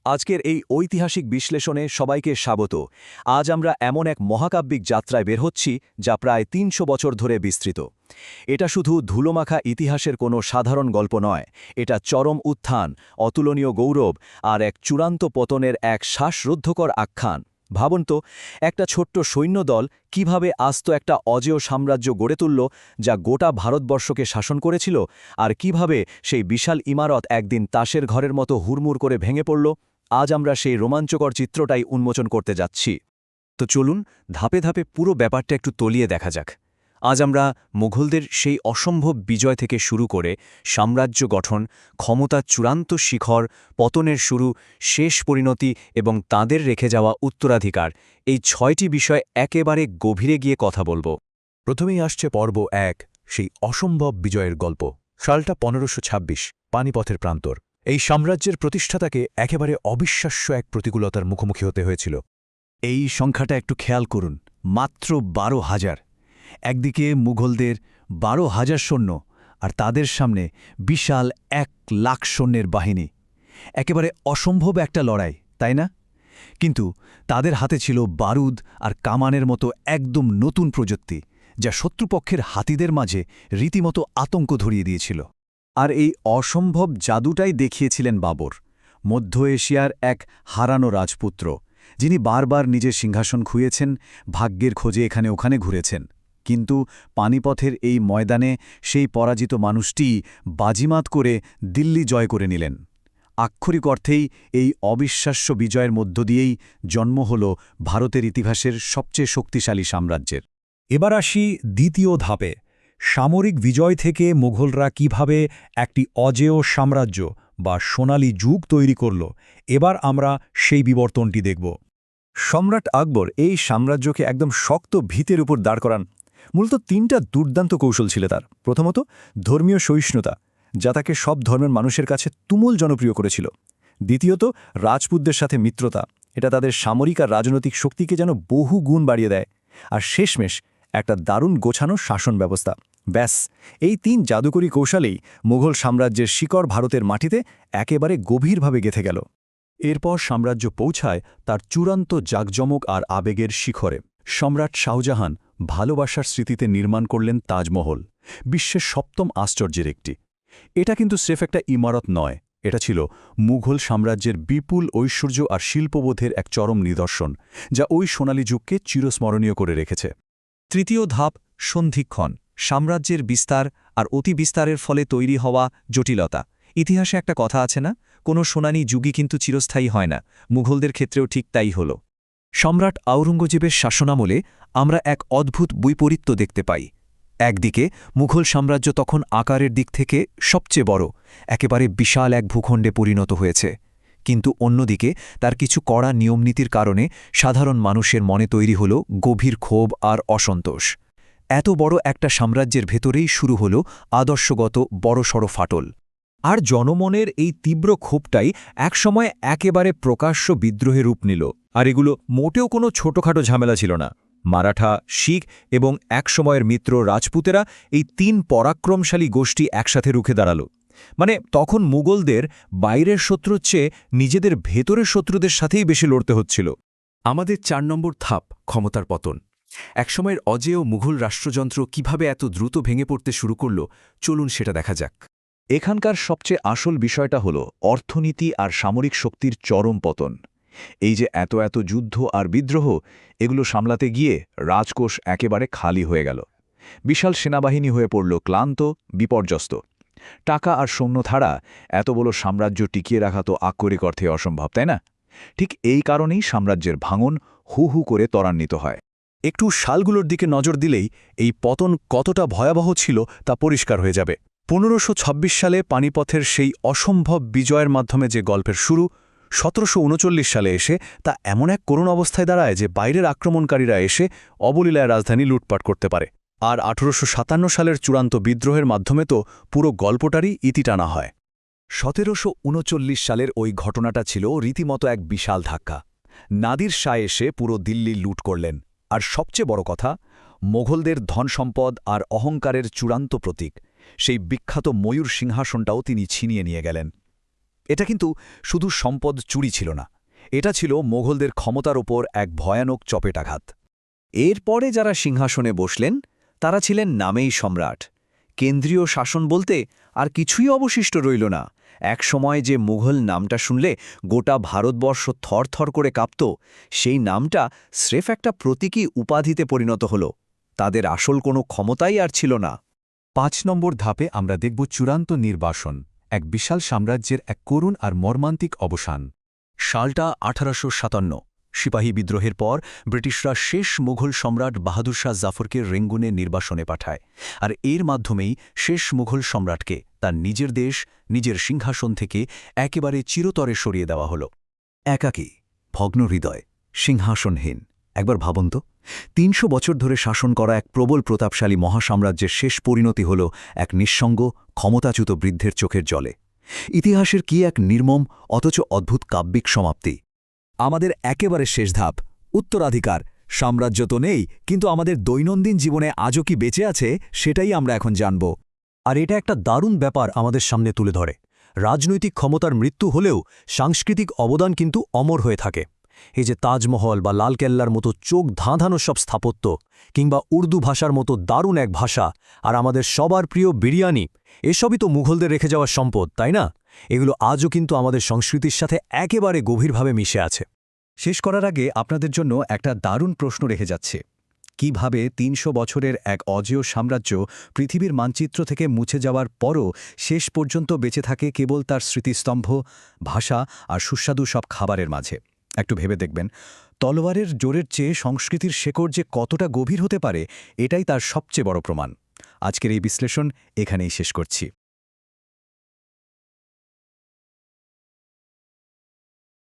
আজকের এই ঐতিহাসিক বিশ্লেষণে সবাইকে স্বাগত। আজ আমরা এমন এক মহাকাব্যিক যাত্রায় বের হচ্ছি যা প্রায় ৩০০ বছর ধরে বিস্তৃত। এটা শুধু ধুলোমাখা ইতিহাসের কোনো সাধারণ গল্প নয়, এটা চরম উত্থান, অতুলনীয় গৌরব আর এক চূড়ান্ত পতনের এক শ্বাসরুদ্ধকর আখ্যান। ভাবুন তো, একটা ছোট্ট সৈন্যদল কিভাবে আস্ত একটা অজেয় সাম্রাজ্য গড়ে তুলল যা গোটা ভারতবর্ষকে শাসন করেছিল, আর কিভাবে সেই বিশাল ইমারত একদিন তাসের ঘরের মতো হুড়মুড় করে ভেঙে পড়ল। আজ আমরা সেই রোমাঞ্চকর চিত্রটাই উন্মোচন করতে যাচ্ছি। তো চলুন ধাপে ধাপে পুরো ব্যাপারটা একটু তলিয়ে দেখা যাক। আজ আমরা মুঘলদের সেই অসম্ভব বিজয় থেকে শুরু করে সাম্রাজ্য গঠন, ক্ষমতার চূড়ান্ত শিখর, পতনের শুরু, শেষ পরিণতি এবং তাঁদের রেখে যাওয়া উত্তরাধিকার, এই ৬টি বিষয় একেবারে গভীরে গিয়ে কথা বলবো। প্রথমেই আসছে পর্ব ১, সেই অসম্ভব বিজয়ের গল্প। সালটা ১৫২৬, পানিপথের প্রান্তর। এই সাম্রাজ্যের প্রতিষ্ঠাতাকে একেবারে অবিশ্বাস্য এক প্রতিকূলতার মুখোমুখি হতে হয়েছিল। এই সংখ্যাটা একটু খেয়াল করুন, মাত্র ১২,০০০। একদিকে মুঘলদের ১২,০০০ সৈন্য, আর তাদের সামনে বিশাল ১,০০,০০০ সৈন্যের বাহিনী। একেবারে অসম্ভব একটা লড়াই, তাই না? কিন্তু তাদের হাতে ছিল বারুদ আর কামানের মতো একদম নতুন প্রযুক্তি, যা শত্রুপক্ষের হাতিদের মাঝে রীতিমতো আতঙ্ক ধরিয়ে দিয়েছিল। আর এই অসম্ভব জাদুটাই দেখিয়েছিলেন বাবর, মধ্য এশিয়ার এক হারানো রাজপুত্র, যিনি বারবার নিজের সিংহাসন খুইয়েছেন, ভাগ্যের খোঁজে এখানে ওখানে ঘুরেছেন। কিন্তু পানিপথের এই ময়দানে সেই পরাজিত মানুষটিই বাজিমাত করে দিল্লি জয় করে নিলেন। আক্ষরিক অর্থেই এই অবিশ্বাস্য বিজয়ের মধ্য দিয়েই জন্ম হল ভারতের ইতিহাসের সবচেয়ে শক্তিশালী সাম্রাজ্যের। এবার আসি দ্বিতীয় ধাপে, সামরিক বিজয় থেকে মুঘলরা কিভাবে একটি অজেয় সাম্রাজ্য বা সোনালী যুগ তৈরি করল। এবার আমরা সেই বিবর্তনটি দেখব। সম্রাট আকবর এই সাম্রাজ্যকে একদম শক্ত ভিতের উপর দাঁড় করান। মূলত ৩টা দুর্দান্ত কৌশল ছিল তার। প্রথমত, ধর্মীয় সহিষ্ণুতা, যা তাকে সব ধর্মের মানুষের কাছে তুমুল জনপ্রিয় করেছিল। দ্বিতীয়ত, রাজপুতদের সাথে মিত্রতা, এটা তাদের সামরিক আর রাজনৈতিক শক্তিকে যেন বহু গুণ বাড়িয়ে দেয়। আর শেষমেশ একটা দারুণ গোছানো শাসন ব্যবস্থা। ব্যাস, এই ৩ জাদুকরী কৌশলেই মুঘল সাম্রাজ্যের শিকড় ভারতের মাটিতে একেবারে গভীরভাবে গেঁথে গেল। এরপর সাম্রাজ্য পৌঁছায় তার চূড়ান্ত জাঁকজমক আর আবেগের শিখরে। সম্রাট শাহজাহান ভালোবাসার স্মৃতিতে নির্মাণ করলেন তাজমহল, বিশ্বের ৭ম আশ্চর্যের একটি। এটা কিন্তু স্রেফ একটা ইমারত নয়, এটা ছিল মুঘল সাম্রাজ্যের বিপুল ঐশ্বর্য আর শিল্পবোধের এক চরম নিদর্শন, যা ওই সোনালী যুগকে চিরস্মরণীয় করে রেখেছে। তৃতীয় ধাপ, সন্ধিক্ষণ, সাম্রাজ্যের বিস্তার আর অতিবিস্তারের ফলে তৈরি হওয়া জটিলতা। ইতিহাসে একটা কথা আছে না, কোনো সোনালী যুগই কিন্তু চিরস্থায়ী হয় না। মুঘলদের ক্ষেত্রেও ঠিক তাই হল। সম্রাট আওরঙ্গজেবের শাসনামলে আমরা এক অদ্ভুত বৈপরীত্য দেখতে পাই। একদিকে মুঘল সাম্রাজ্য তখন আকারের দিক থেকে সবচেয়ে বড়, একেবারে বিশাল এক ভূখণ্ডে পরিণত হয়েছে। কিন্তু অন্যদিকে তার কিছু কড়া নিয়মনীতির কারণে সাধারণ মানুষের মনে তৈরি হল গভীর ক্ষোভ আর অসন্তোষ। এত বড় একটা সাম্রাজ্যের ভেতরেই শুরু হল আদর্শগত বড়সড় ফাটল। আর জনমনের এই তীব্র ক্ষোভটাই একসময় একেবারে প্রকাশ্য বিদ্রোহে রূপ নিল। আর এগুলো মোটেও কোনো ছোটখাটো ঝামেলা ছিল না। মারাঠা, শিখ এবং একসময়ের মিত্র রাজপুতেরা, এই ৩ পরাক্রমশালী গোষ্ঠী একসাথে রুখে দাঁড়াল। মানে তখন মুঘলদের বাইরের শত্রুর চেয়ে নিজেদের ভেতরের শত্রুদের সাথেই বেশি লড়তে হচ্ছিল। আমাদের ৪ নম্বর ধাপ, ক্ষমতার পতন। একসময়ের অজেয় মুঘল রাষ্ট্রযন্ত্র কিভাবে এত দ্রুত ভেঙে পড়তে শুরু করল, চলুন সেটা দেখা যাক। এখানকার সবচেয়ে আসল বিষয়টা হল অর্থনীতি আর সামরিক শক্তির চরম পতন। এই যে এত এত যুদ্ধ আর বিদ্রোহ, এগুলো সামলাতে গিয়ে রাজকোষ একেবারে খালি হয়ে গেল। বিশাল সেনাবাহিনী হয়ে পড়ল ক্লান্ত, বিপর্যস্ত। টাকা আর সৈন্য ছাড়া এত বড় সাম্রাজ্য টিকিয়ে রাখা তো আক্ষরিক অর্থে অসম্ভব, তাই না? ঠিক এই কারণেই সাম্রাজ্যের ভাঙন হু হু করে ত্বরান্বিত হয়। একটু সালগুলোর দিকে নজর দিলেই এই পতন কতটা ভয়াবহ ছিল তা পরিষ্কার হয়ে যাবে। ১৫২৬ সালে পানিপথের সেই অসম্ভব বিজয়ের মাধ্যমে যে গল্পের শুরু, ১৭৩৯ সালে এসে তা এমন এক করুণ অবস্থায় দাঁড়ায় যে বাইরের আক্রমণকারীরা এসে অবলীলায় রাজধানী লুটপাট করতে পারে। আর ১৮৫৭ সালের চূড়ান্ত বিদ্রোহের মাধ্যমে তো পুরো গল্পটারই ইতি টানা হয়। ১৭৩৯ সালের ওই ঘটনাটা ছিল রীতিমতো এক বিশাল ধাক্কা। নাদির শাহ এসে পুরো দিল্লি লুট করলেন। আর সবচেয়ে বড় কথা, মোঘলদের ধনসম্পদ আর অহংকারের চূড়ান্ত প্রতীক, সেই বিখ্যাত ময়ূর সিংহাসনটাও তিনি ছিনিয়ে নিয়ে গেলেন। এটা কিন্তু শুধু সম্পদ চুরি ছিল না, এটা ছিল মোগলদের ক্ষমতার ওপর এক ভয়ানক চপেটাঘাত। এরপরে যারা সিংহাসনে বসলেন তারা ছিলেন নামেই সম্রাট। কেন্দ্রীয় শাসন বলতে আর কিছুই অবশিষ্ট রইল না। এক সময় যে মুঘল নামটা শুনলে গোটা ভারতবর্ষ থরথর করে কাঁপত, সেই নামটা স্রেফ একটা প্রতীকী উপাধিতে পরিণত হল। তাদের আসল কোনো ক্ষমতাই আর ছিল না। ৫ নম্বর ধাপে আমরা দেখব চূড়ান্ত নির্বাসন, এক বিশাল সাম্রাজ্যের এক করুণ আর মর্মান্তিক অবসান। সালটা 1857। সিপাহী বিদ্রোহের পর ব্রিটিশরা শেষ মুঘল সম্রাট বাহাদুর শাহ জাফরকে রেঙ্গুনে নির্বাসনে পাঠায়, আর এর মাধ্যমেই শেষ মুঘল সম্রাটকে তার নিজের দেশ, নিজের সিংহাসন থেকে একেবারে চিরতরে সরিয়ে দেওয়া হল। একাকী, ভগ্ন হৃদয়, সিংহাসনহীন। একবার ভাবুন তো, ৩০০ বছর ধরে শাসন করা এক প্রবল প্রতাপশালী মহাসাম্রাজ্যের শেষ পরিণতি হল এক নিঃসঙ্গ, ক্ষমতাচ্যুত বৃদ্ধের চোখের জলে। ইতিহাসের কি এক নির্মম অথচ অদ্ভুত কাব্যিক সমাপ্তি। আমাদের একেবারে শেষ ধাপ, উত্তরাধিকার। সাম্রাজ্য তো নেই, কিন্তু আমাদের দৈনন্দিন জীবনে আজও কি বেঁচে আছে সেটাই আমরা এখন জানব। আর এটা একটা দারুণ ব্যাপার আমাদের সামনে তুলে ধরে। রাজনৈতিক ক্ষমতার মৃত্যু হলেও সাংস্কৃতিক অবদান কিন্তু অমর হয়ে থাকে। এই যে তাজমহল বা লালকেল্লার মতো চোখ ধাঁধানো সব স্থাপত্য, কিংবা উর্দু ভাষার মতো দারুণ এক ভাষা, আর আমাদের সবার প্রিয় বিরিয়ানি, এসবই তো মুঘলদের রেখে যাওয়া সম্পদ, তাই না? এগুলো আজও কিন্তু আমাদের সংস্কৃতির সাথে একেবারে গভীরভাবে মিশে আছে। শেষ করার আগে আপনাদের জন্য একটা দারুণ প্রশ্ন রেখে যাচ্ছে। কিভাবে ৩০০ বছরের এক অজেয় সাম্রাজ্য পৃথিবীর মানচিত্র থেকে মুছে যাওয়ার পরও শেষ পর্যন্ত বেঁচে থাকে কেবল তার স্মৃতিস্তম্ভ, ভাষা আর সুস্বাদু সব খাবারের মাঝে? একটু ভেবে দেখবেন, তলোয়ারের জোরের চেয়ে সংস্কৃতির শেকড় যে কতটা গভীর হতে পারে, এটাই তার সবচেয়ে বড় প্রমাণ। আজকের এই বিশ্লেষণ এখানেই শেষ করছি।